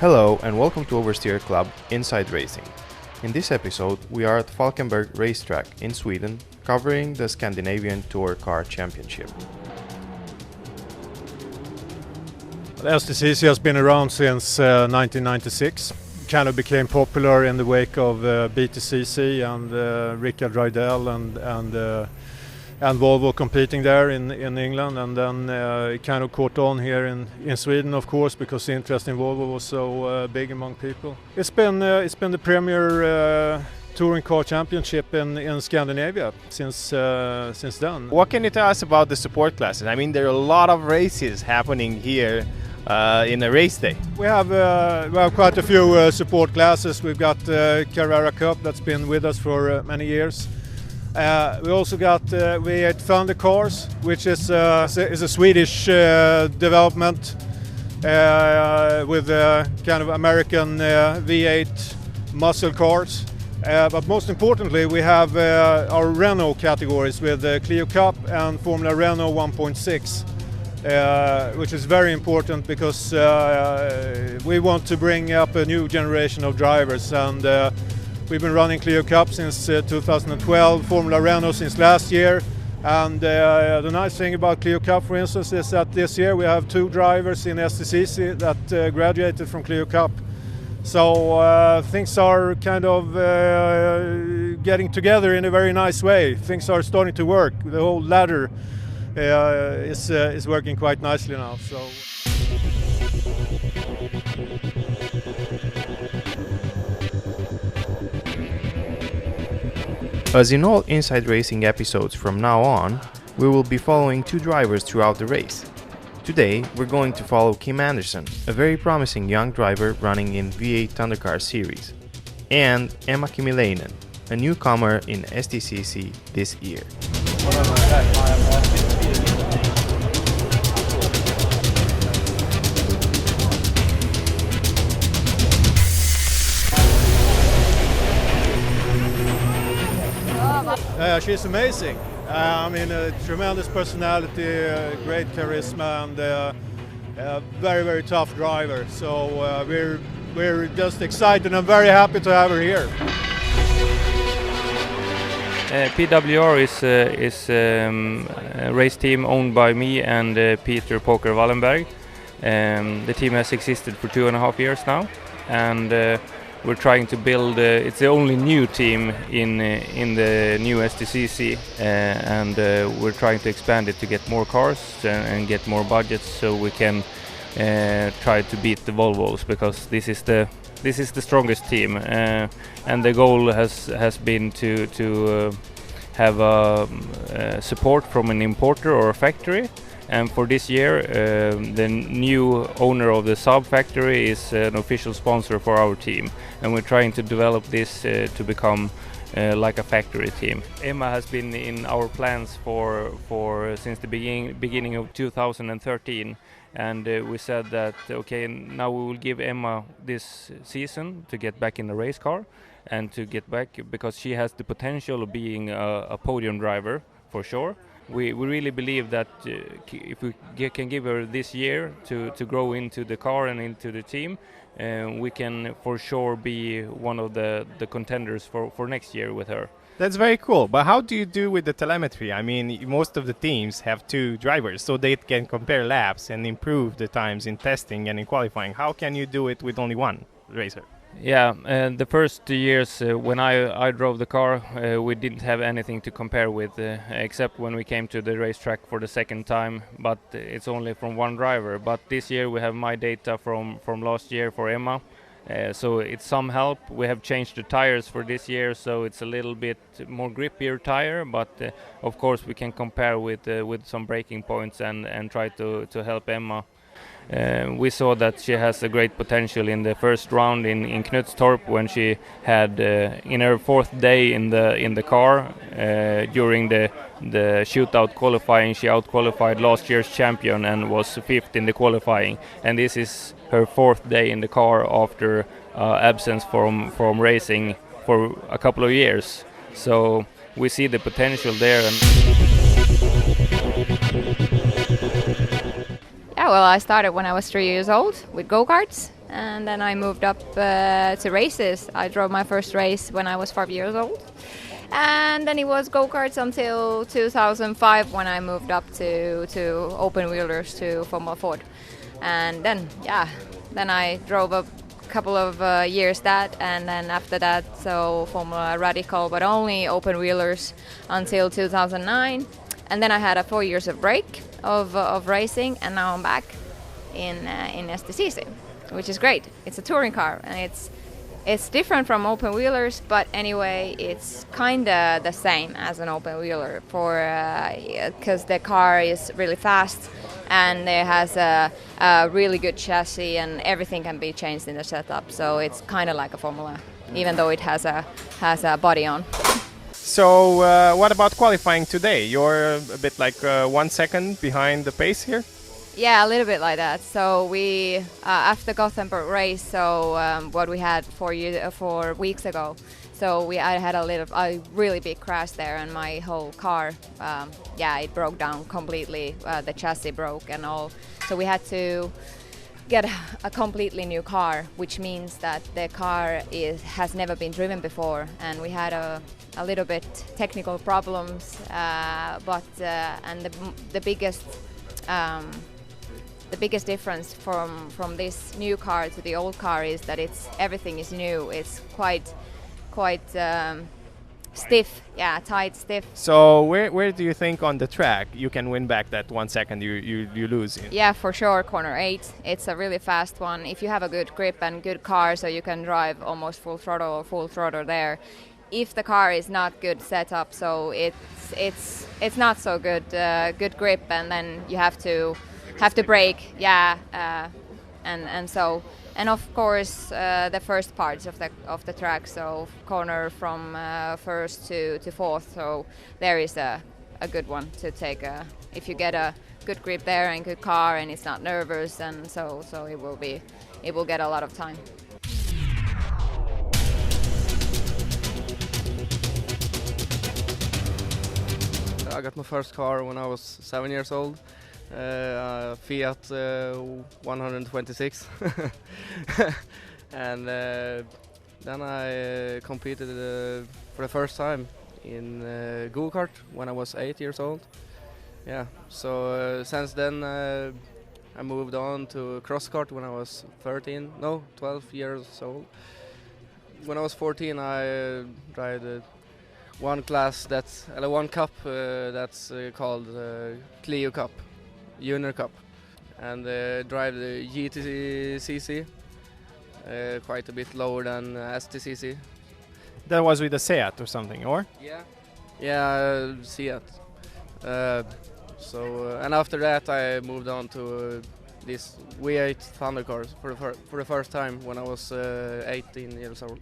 Hello and welcome to Oversteer Club Inside Racing. In this episode we are at Falkenberg Race Track in Sweden covering the Scandinavian Tour Car Championship. The STCC has been around since 1996. Kind of became popular in the wake of BTCC and Rickard Rydell and Volvo competing there in England, and then it kind of caught on here in Sweden, of course, because the interest in Volvo was so big among people. It's been the premier touring car championship in Scandinavia since then. What can you tell us about the support classes? I mean, there are a lot of races happening here in a race day. We have quite a few support classes. We've got Carrera Cup that's been with us for many years. We also got V8 Thunder cars, which is a Swedish development with kind of American V8 muscle cars. But most importantly, we have our Renault categories with Clio Cup and Formula Renault 1.6, which is very important because we want to bring up a new generation of drivers, and we've been running Clio Cup since 2012, Formula Renault since last year, and the nice thing about Clio Cup, for instance, is that this year we have 2 drivers in STCC that graduated from Clio Cup. So things are kind of getting together in a very nice way. Things are starting to work. The whole ladder is working quite nicely now. So. As in all Inside Racing episodes from now on, we will be following 2 drivers throughout the race. Today we're going to follow Kim Andersson, a very promising young driver running in V8 Thundercar series, and Emma Kimilainen, a newcomer in STCC this year. She's amazing. I mean, a tremendous personality, great charisma, and very, very tough driver. So we're just excited. I'm very happy to have her here. PWR is a race team owned by me and Peter Poker Wallenberg. The team has existed for 2.5 years now, and we're trying to build. It's the only new team in the new STCC, and we're trying to expand it to get more cars and get more budgets, so we can try to beat the Volvos, because this is the strongest team, and the goal has been to have support from an importer or a factory. And for this year, the new owner of the Saab factory is an official sponsor for our team, and we're trying to develop this to become like a factory team. Emma has been in our plans for since the beginning of 2013, and we said that okay, now we will give Emma this season to get back in the race car and to get back, because she has the potential of being a podium driver for sure. We really believe that if we can give her this year to grow into the car and into the team, we can for sure be one of the contenders for next year with her. That's very cool. But how do you do with the telemetry? I mean, most of the teams have 2 drivers, so they can compare laps and improve the times in testing and in qualifying. How can you do it with only one racer? Yeah, the first years when I drove the car, we didn't have anything to compare with, except when we came to the racetrack for the second time, but it's only from one driver. But this year we have my data from last year for Emma, so it's some help. We have changed the tires for this year, so it's a little bit more grippier tire, but of course we can compare with some braking points and try to help Emma. We saw that she has a great potential in the first round in Knutstorp, when she had in her 4th day in the car during the shootout qualifying. She out-qualified last year's champion and was 5th in the qualifying, and this is her 4th day in the car after absence from racing for a couple of years. So we see the potential there. Yeah, well, I started when I was 3 years old with go-karts, and then I moved up to races. I drove my first race when I was 5 years old, and then it was go-karts until 2005 when I moved up to open wheelers to Formula Ford. And then I drove a couple of years that, and then after that so Formula Radical, but only open wheelers until 2009. And then I had a 4 years of break of racing, and now I'm back in STCC, which is great. It's a touring car, and it's different from open wheelers, but anyway, it's kinda the same as an open wheeler because the car is really fast and it has a really good chassis, and everything can be changed in the setup. So it's kind of like a Formula, even though it has a body on. So what about qualifying today? You're a bit like 1 second behind the pace here? Yeah, a little bit like that. So we after Gothenburg race, so what we had 4 weeks ago. So I had a really big crash there, and my whole car, it broke down completely. The chassis broke and all. So we had to get a completely new car, which means that the car has never been driven before, and we had a little bit technical problems. But the biggest difference from this new car to the old car is that everything is new. It's quite stiff, tight, stiff. So where do you think on the track you can win back that 1 second you lose in? Yeah, for sure, corner 8. It's a really fast one. If you have a good grip and good car, so you can drive almost full throttle or full throttle there. If the car is not good setup, so it's not so good grip, and then you have to brake, and of course the first parts of the track, so corner from first to fourth, so there is a good one to take. If you get a good grip there and good car, and it's not nervous, and so it will get a lot of time. I got my first car when I was 7 years old. Fiat 126 and then I competed for the first time in go-kart when I was 8 years old. So since then I moved on to cross-kart when I was 12 years old. When I was 14 I tried one cup that's called Clio Cup, Junior Cup, and drive the GTCC, quite a bit lower than STCC. That was with a Seat or something, or? Yeah, Seat. And after that I moved on to this V8 Thunder cars for the first time when I was 18 years old.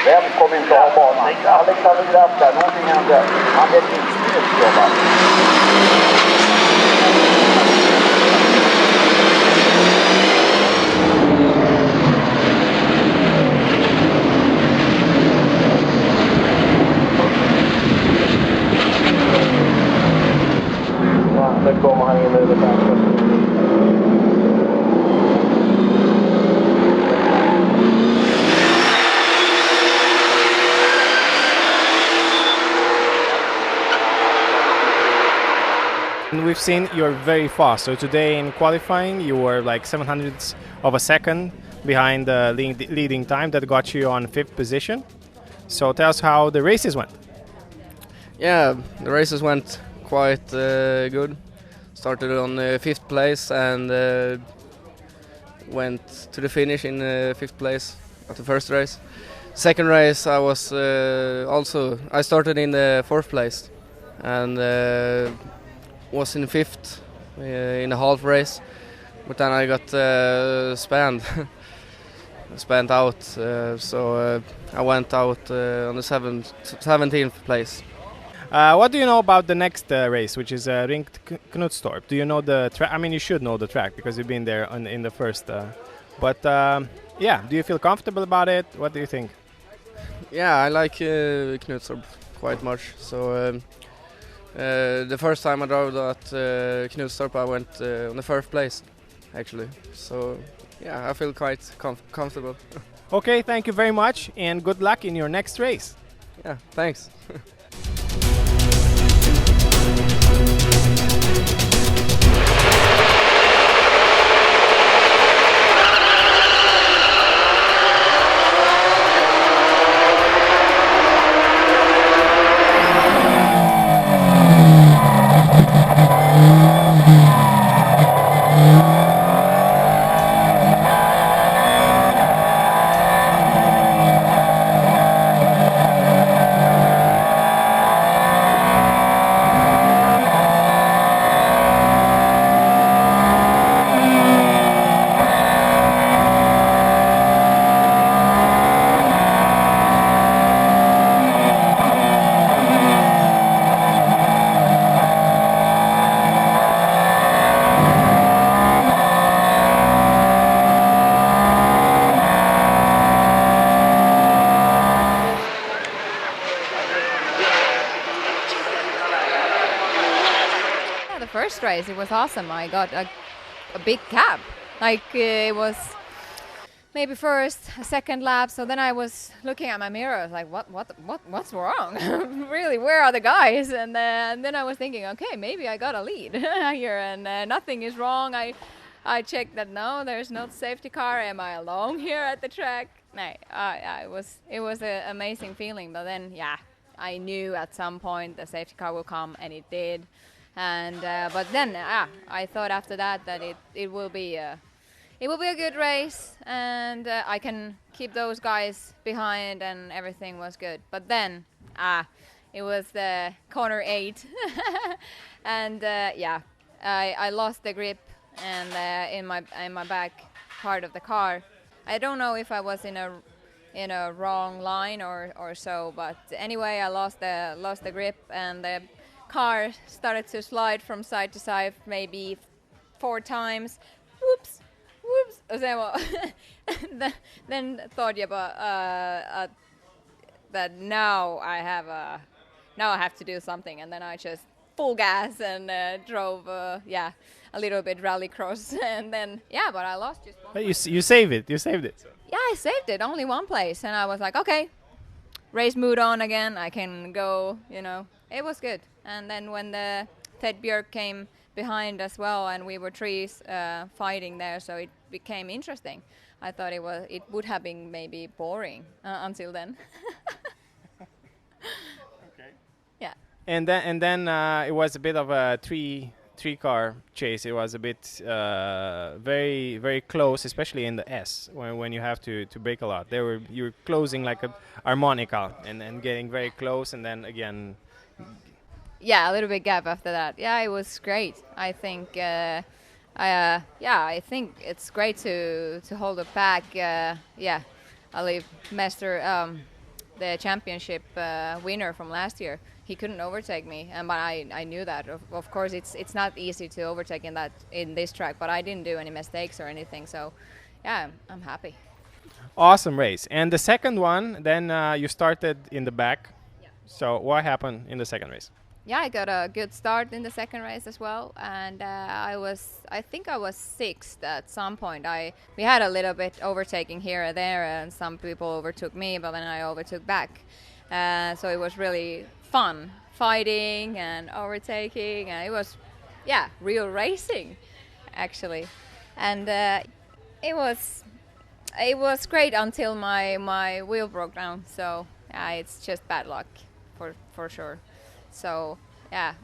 Vem kommer inte ha banan? Alexander Graff där, någonting hände. Han är inte jobbat. Ja, där kommer han in över tanken. We've seen you're very fast. So today in qualifying, you were like 700ths of a second behind the leading time that got you on 5th position. So tell us how the races went. Yeah, the races went quite good. Started on 5th place and went to the finish in 5th place at the first race. Second race I was I started in the 4th place, and was in 5th in a half race, but then I got spanned out, so I went out on the 17th place. What do you know about the next race, which is Ring Knutstorp? Do you know the track? I mean, you should know the track because you've been there in the first. But yeah, do you feel comfortable about it? What do you think? Yeah, I like Knutstorp quite much. So the first time I drove at Knutstorp, I went on the 1st place, actually. So yeah, I feel quite comfortable. Okay, thank you very much, and good luck in your next race. Yeah, thanks. First race, it was awesome. I got a big cab. Like it was maybe first, second lap. So then I was looking at my mirror. I was like, what's wrong? Really, where are the guys? And then I was thinking, okay, maybe I got a lead here, and nothing is wrong. I checked that no, there's no safety car. Am I alone here at the track? No, it was an amazing feeling. But then, yeah, I knew at some point the safety car will come, and it did. And but then I thought after that it will be a good race, and I can keep those guys behind, and everything was good. But then it was the corner 8 and yeah, I lost the grip and in my back part of the car. I don't know if I was in a wrong line or so, but anyway, I lost the grip, and the car started to slide from side to side maybe 4 times. Whoops. Then thought about that now I have to do something, and then I just full gas and drove a little bit rallycross, and then but I lost just one. But you saved it. You saved it. Yeah, I saved it. Only one place, and I was like, okay, race mood on again. I can go. It was good. And then when the Ted Björk came behind as well, and we were 3 fighting there, so it became interesting. I thought it would have been maybe boring until then. Okay. Yeah. And then it was a bit of a three-car chase. It was a bit very, very close, especially in the S when you have to brake a lot. You're closing like a harmonica and getting very close, and then again. Yeah, a little bit gap after that. Yeah, it was great. I think I think it's great to hold it back. I leave Master, the championship winner from last year. He couldn't overtake me, but I knew that. Of course, it's not easy to overtake in this track, but I didn't do any mistakes or anything. So, yeah, I'm happy. Awesome race. And the second one, then you started in the back. Yeah. So what happened in the second race? Yeah, I got a good start in the second race as well, and I think I was 6th at some point. We had a little bit overtaking here and there, and some people overtook me, but then I overtook back. So it was really fun fighting and overtaking, and it was real racing actually. And it was great until my wheel broke down. So it's just bad luck for sure. So,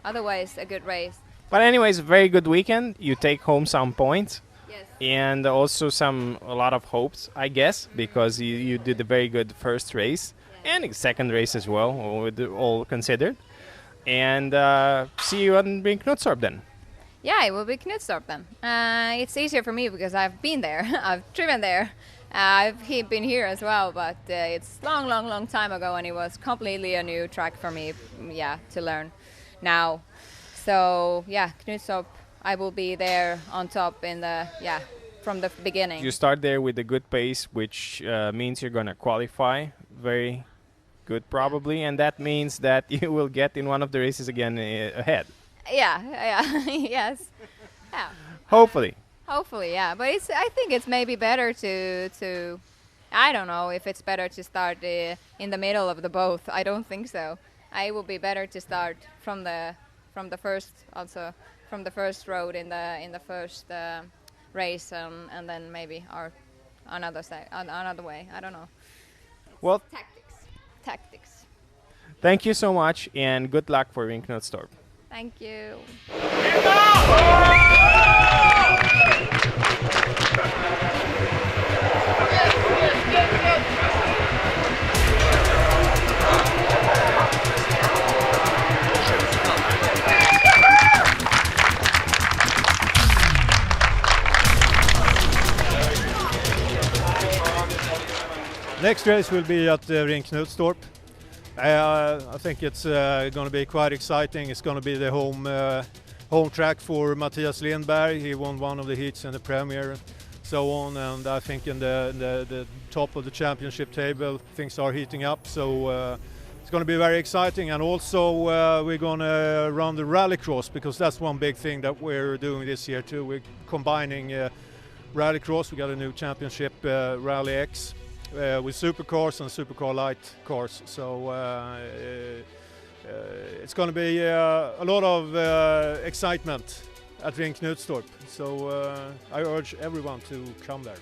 otherwise a good race. But anyways, very good weekend. You take home some points. Yes. And also a lot of hopes, I guess, because you did a very good first race and second race as well, all considered. And see you on Rink Knutstorp then. Yeah, it will be Knutstorp then. It's easier for me because I've been there. I've driven there. Been here as well, but it's long time ago, and it was completely a new track for me. Yeah, to learn now. So yeah, Knutstorp, I will be there on top from the beginning. You start there with a good pace, which means you're gonna qualify very good probably, and that means that you will get in one of the races again ahead. Yeah, yes. Yeah. Hopefully, yeah. But I think it's maybe better to I don't know if it's better to start in the middle of the both. I don't think so. I will be better to start from the first road in the first race, and then maybe another way. I don't know. well, Tactics. thank you so much, and good luck for Rink Knutstorp. Thank you. Next race will be at Rink Knutstorp. I think it's going to be quite exciting. It's going to be the home track for Mattias Lindberg. He won one of the heats in the Premier, so on. And I think in the top of the championship table, things are heating up. So it's going to be very exciting. And also we're going to run the rallycross, because that's one big thing that we're doing this year too. We're combining rallycross. We got a new championship, Rally X. With supercars and supercar light cars, so it's going to be a lot of excitement at Rink Knutstorp. So I urge everyone to come there.